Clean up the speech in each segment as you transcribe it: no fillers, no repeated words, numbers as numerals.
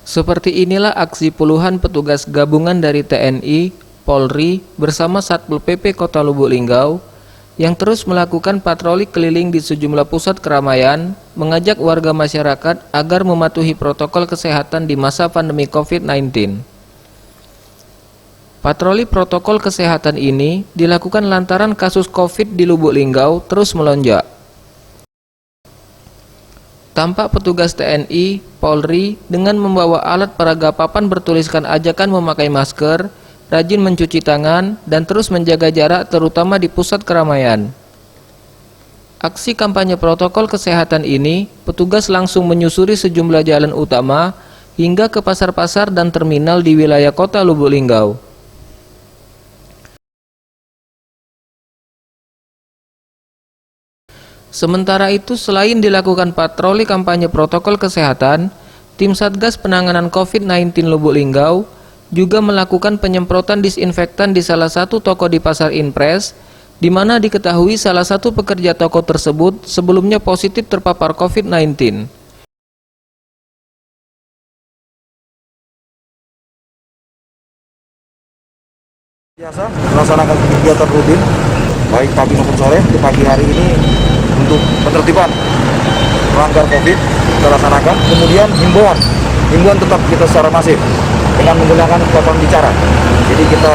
Seperti inilah aksi puluhan petugas gabungan dari TNI, Polri bersama Satpol PP Kota Lubuk Linggau yang terus melakukan patroli keliling di sejumlah pusat keramaian, mengajak warga masyarakat agar mematuhi protokol kesehatan di masa pandemi COVID-19. Patroli protokol kesehatan ini dilakukan lantaran kasus COVID di Lubuk Linggau terus melonjak. Tampak petugas TNI, Polri dengan membawa alat peraga papan bertuliskan ajakan memakai masker, rajin mencuci tangan, dan terus menjaga jarak terutama di pusat keramaian. Aksi kampanye protokol kesehatan ini, petugas langsung menyusuri sejumlah jalan utama hingga ke pasar-pasar dan terminal di wilayah Kota Lubuk Linggau. Sementara itu, selain dilakukan patroli kampanye protokol kesehatan, tim Satgas Penanganan COVID-19 Lubuk Linggau juga melakukan penyemprotan disinfektan di salah satu toko di Pasar Inpres, di mana diketahui salah satu pekerja toko tersebut sebelumnya positif terpapar COVID-19. Biasa melaksanakan kegiatan rutin baik pagi maupun sore. Di pagi hari ini untuk penertiban pelanggar COVID kita laksanakan. Kemudian himbauan tetap kita secara masif dengan menggunakan papan bicara. Jadi kita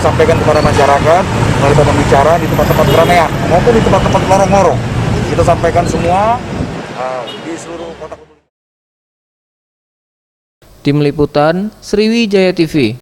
sampaikan kepada masyarakat melalui papan bicara di tempat-tempat keramaian maupun di tempat-tempat lorong-lorong. Kita sampaikan semua di seluruh kota. Tim Liputan Sriwijaya TV.